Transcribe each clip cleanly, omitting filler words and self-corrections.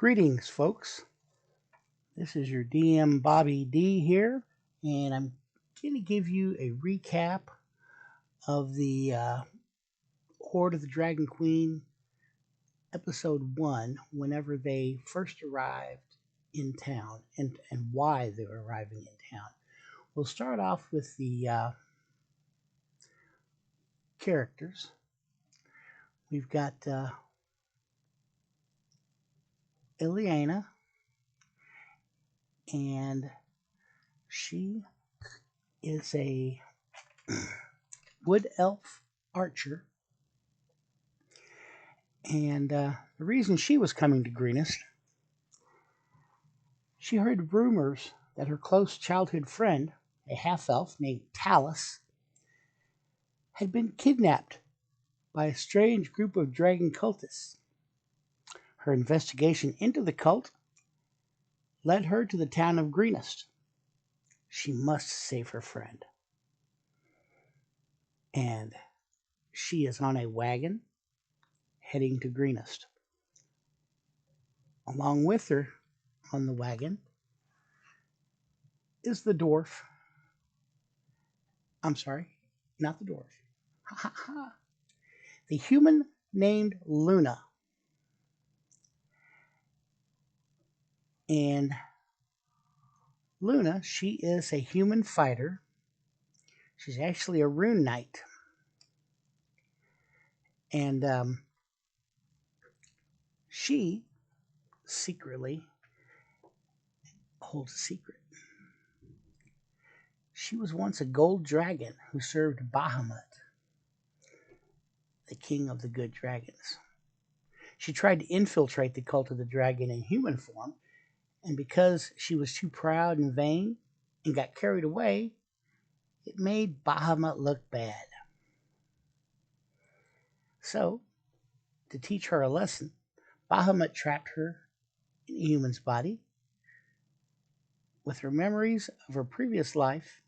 Greetings, folks. This is your DM Bobby D here, and I'm going to give you a recap of the Hoard of the Dragon Queen episode 1 whenever they first arrived in town and why they were arriving in town. We'll start off with the characters. We've got Ileana, and she is a wood elf archer. And the reason she was coming to Greenest, she heard rumors that her close childhood friend, a half-elf named Talus, had been kidnapped by a strange group of dragon cultists. Her investigation into the cult led her to the town of Greenest. She must save her friend. And she is on a wagon heading to Greenest. Along with her on the wagon is the dwarf. I'm sorry, not the dwarf. Ha ha ha. The human named Luna. And Luna, she is a human fighter. She's actually a rune knight. And she secretly holds a secret. She was once a gold dragon who served Bahamut, the king of the good dragons. She tried to infiltrate the cult of the dragon in human form, and because she was too proud and vain and got carried away, it made Bahamut look bad. So, to teach her a lesson, Bahamut trapped her in a human's body with her memories of her previous life,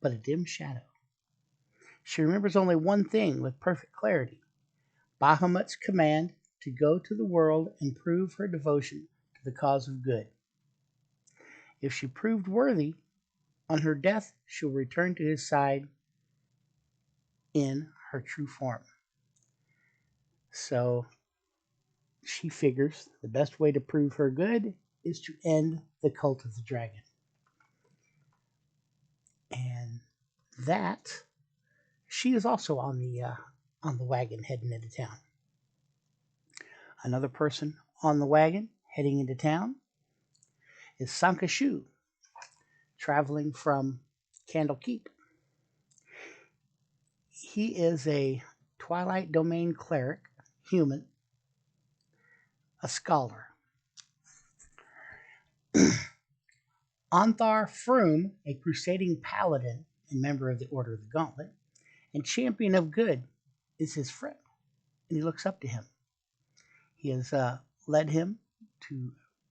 but a dim shadow. She remembers only one thing with perfect clarity: Bahamut's command to go to the world and prove her devotion to the cause of good. If she proved worthy, on her death she'll return to his side in her true form. So she figures the best way to prove her good is to end the cult of the dragon. And that she is also on the wagon heading into town. Another person on the wagon heading into town is Sankashu, traveling from Candlekeep. He is a Twilight Domain cleric, human, a scholar. Anthar Froom, a crusading paladin and member of the Order of the Gauntlet, and champion of good, is his friend, and he looks up to him. He has led him to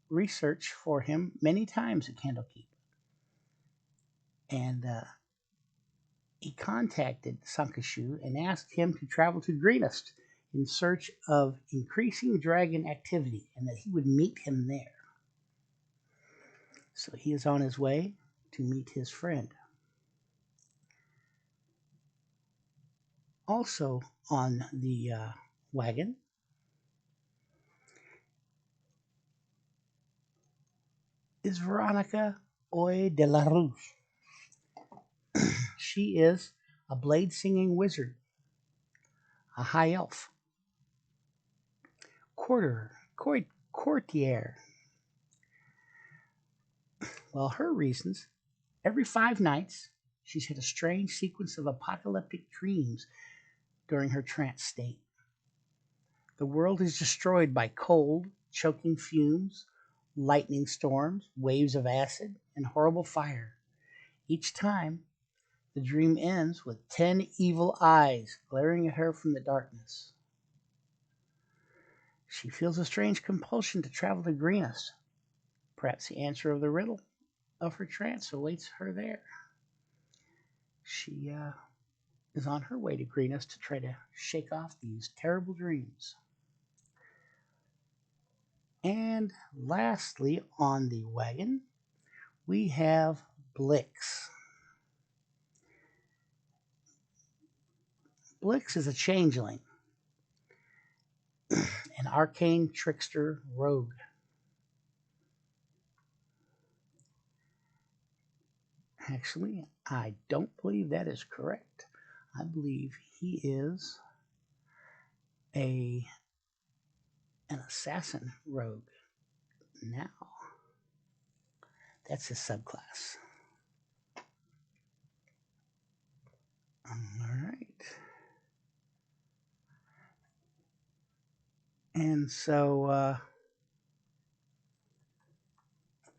research for him many times at Candlekeep. And he contacted Sankashu and asked him to travel to Greenest in search of increasing dragon activity and that he would meet him there. So he is on his way to meet his friend. Also on the wagon is Veronica Oy de la Rouge. She is a blade-singing wizard, a high elf, courtier. Well, her reasons: every 5 nights, she's had a strange sequence of apocalyptic dreams during her trance state. The world is destroyed by cold, choking fumes, lightning storms, waves of acid, and horrible fire. Each time, the dream ends with 10 evil eyes glaring at her from the darkness. She feels a strange compulsion to travel to Greenest. Perhaps the answer of the riddle of her trance awaits her there. She is on her way to Greenest to try to shake off these terrible dreams. And lastly, on the wagon, we have Blix. Blix is a changeling, an arcane trickster rogue. Actually, I don't believe that is correct. I believe he is an assassin rogue. Now, that's his subclass. All right. And so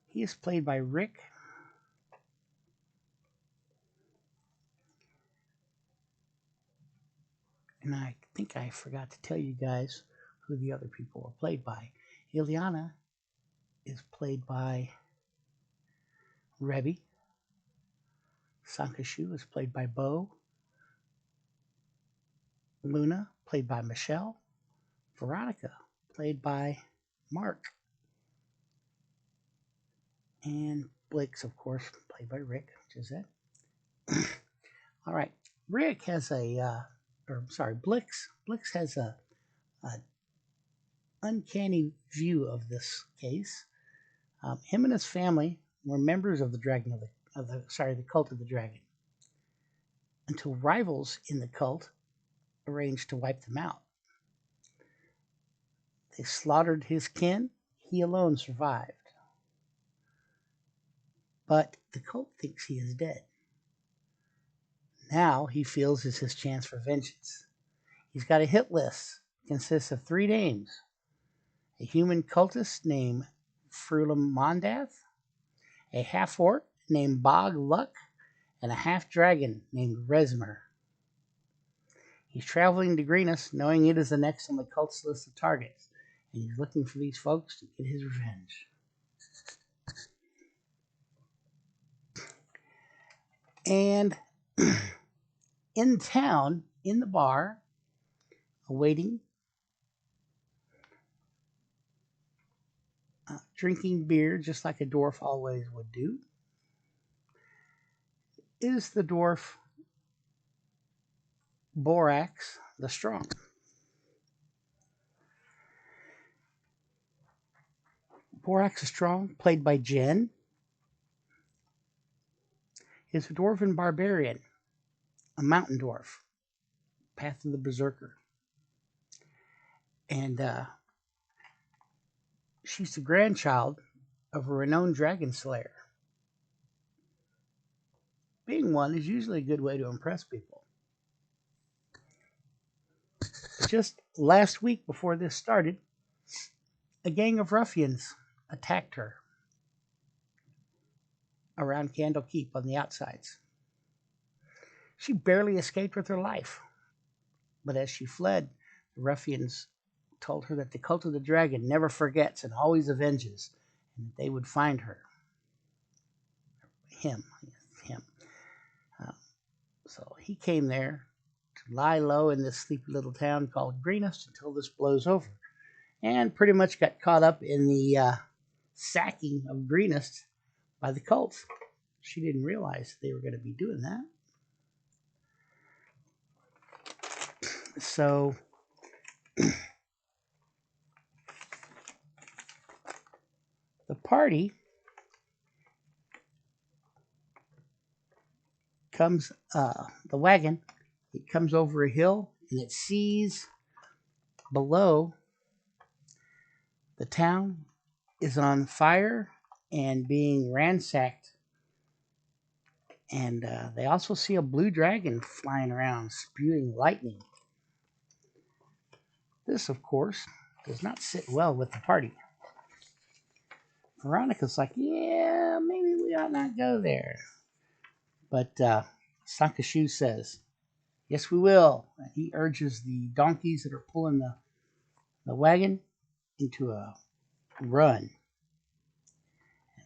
he is played by Rick. And I think I forgot to tell you guys who the other people were played by. Ileana is played by Rebby. Sankashu is played by Bo. Luna, played by Michelle. Veronica, played by Mark. And Blix, of course, played by Rick, which is it. All right. Rick has Blix. Blix has a uncanny view of this case. Him and his family were members of the the cult of the dragon, until rivals in the cult arranged to wipe them out. They slaughtered his kin. He alone survived. But the cult thinks he is dead. Now he feels it's his chance for vengeance. He's got a hit list. It consists of 3 names. A human cultist named Frulam Mondath, a half-orc named Bog Luck, and a half-dragon named Resmer. He's traveling to Greenus, knowing it is the next on the cult's list of targets, and he's looking for these folks to get his revenge. And in town, in the bar, awaiting, drinking beer just like a dwarf always would do, is the dwarf Borax the Strong. Borax the Strong, played by Jen, is a dwarven barbarian, a mountain dwarf, Path of the Berserker. And she's the grandchild of a renowned dragon slayer. Being one is usually a good way to impress people. Just last week before this started, a gang of ruffians attacked her around Candle Keep on the outsides. She barely escaped with her life, but as she fled, the ruffians told her that the cult of the dragon never forgets and always avenges, and that they would find her. Him. So he came there to lie low in this sleepy little town called Greenus until this blows over, and pretty much got caught up in the sacking of Greenus by the cult. She didn't realize they were going to be doing that. So the party comes, the wagon, it comes over a hill and it sees below the town is on fire and being ransacked. And they also see a blue dragon flying around, spewing lightning. This, of course, does not sit well with the party. Veronica's like, yeah, maybe we ought not go there. But Sankashu says, yes, we will. And he urges the donkeys that are pulling the wagon into a run.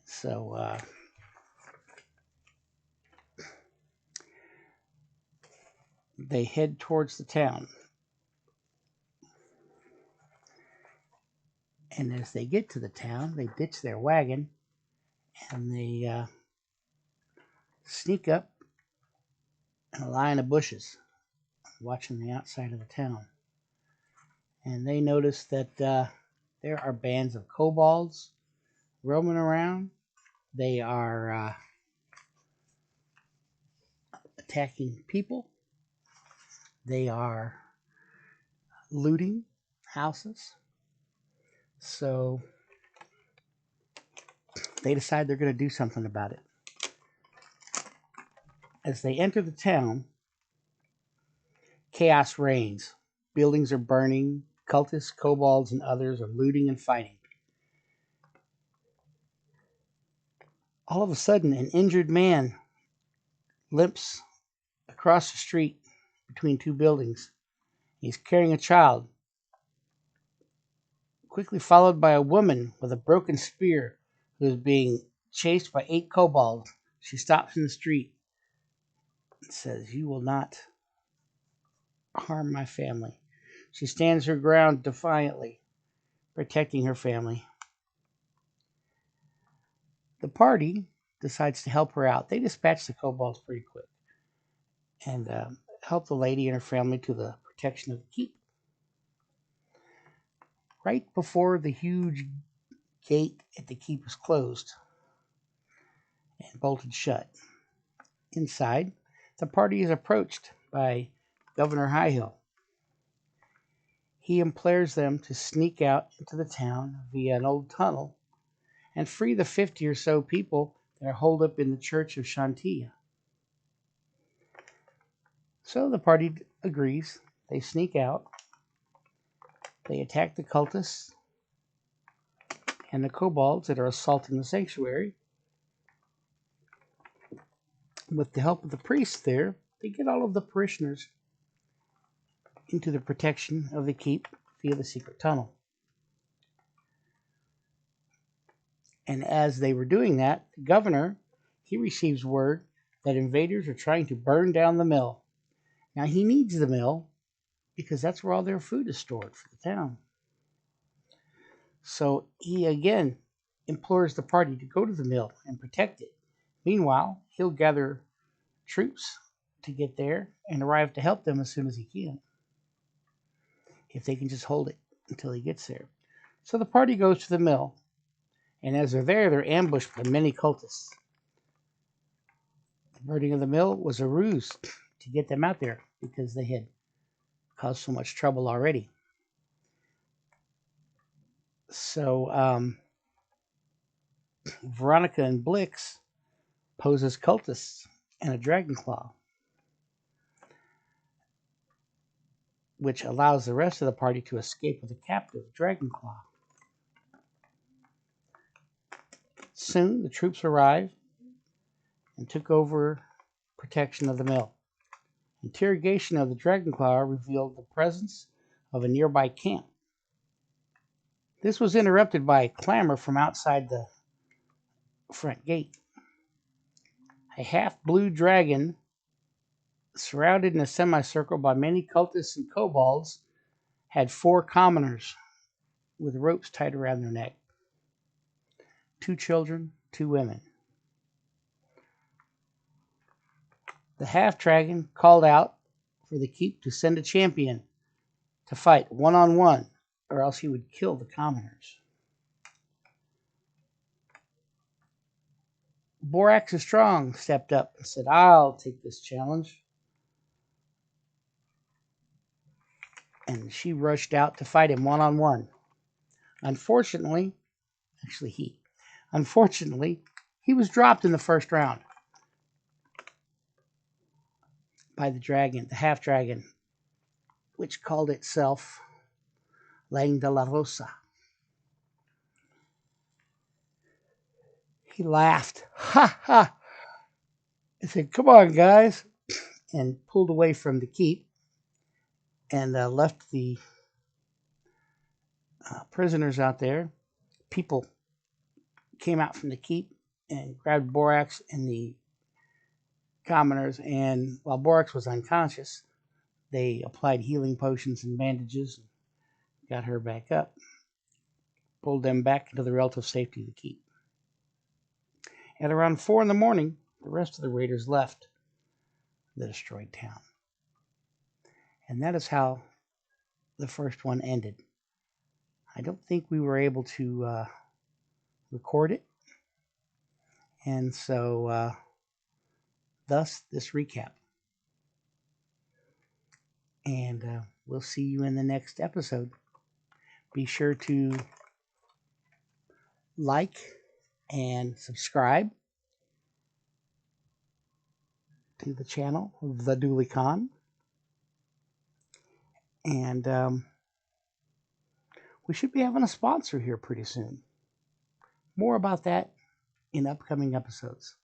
So they head towards the town. And as they get to the town, they ditch their wagon and they sneak up in a line of bushes, watching the outside of the town. And they notice that there are bands of kobolds roaming around. They are attacking people. They are looting houses. So they decide they're going to do something about it. As they enter the town, chaos reigns. Buildings are burning. Cultists, kobolds, and others are looting and fighting. All of a sudden, an injured man limps across the street between two buildings. He's carrying a child, quickly followed by a woman with a broken spear who is being chased by 8 kobolds. She stops in the street and says, "You will not harm my family." She stands her ground defiantly, protecting her family. The party decides to help her out. They dispatch the kobolds pretty quick and help the lady and her family to the protection of the keep. Right before the huge gate at the keep is closed and bolted shut, inside, the party is approached by Governor Highhill. He implores them to sneak out into the town via an old tunnel and free the 50 or so people that are holed up in the church of Shantia. So the party agrees. They sneak out. They attack the cultists and the kobolds that are assaulting the sanctuary. With the help of the priests there, they get all of the parishioners into the protection of the keep via the secret tunnel. And as they were doing that, the governor, he receives word that invaders are trying to burn down the mill. Now he needs the mill because that's where all their food is stored for the town. So he again implores the party to go to the mill and protect it. Meanwhile, he'll gather troops to get there and arrive to help them as soon as he can, if they can just hold it until he gets there. So the party goes to the mill, and as they're there, they're ambushed by many cultists. The burning of the mill was a ruse to get them out there because they had caused so much trouble already. So Veronica and Blix pose as cultists and a dragon claw, which allows the rest of the party to escape with a captive dragon claw. Soon the troops arrived and took over protection of the mill. Interrogation of the Dragonclaw revealed the presence of a nearby camp. This was interrupted by a clamor from outside the front gate. A half-blue dragon, surrounded in a semicircle by many cultists and kobolds, had 4 commoners with ropes tied around their neck. 2 children, 2 women. The half-dragon called out for the keep to send a champion to fight one-on-one, or else he would kill the commoners. Borax the Strong stepped up and said, "I'll take this challenge." And she rushed out to fight him one-on-one. Unfortunately, he was dropped in the first round by the dragon, the half-dragon, which called itself Lang de la Rosa. He laughed. Ha ha! He said, "Come on, guys," and pulled away from the keep and left the prisoners out there. People came out from the keep and grabbed Borax and the commoners, and while Borax was unconscious, they applied healing potions and bandages and got her back up. pulled them back into the relative safety of the keep. At around 4 in the morning, the rest of the raiders left the destroyed town. And that is how the first one ended. I don't think we were able to record it, and so thus this recap. And we'll see you in the next episode. Be sure to like and subscribe to the channel, The Dooley Con. And we should be having a sponsor here pretty soon. More about that in upcoming episodes.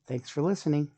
Thanks for listening.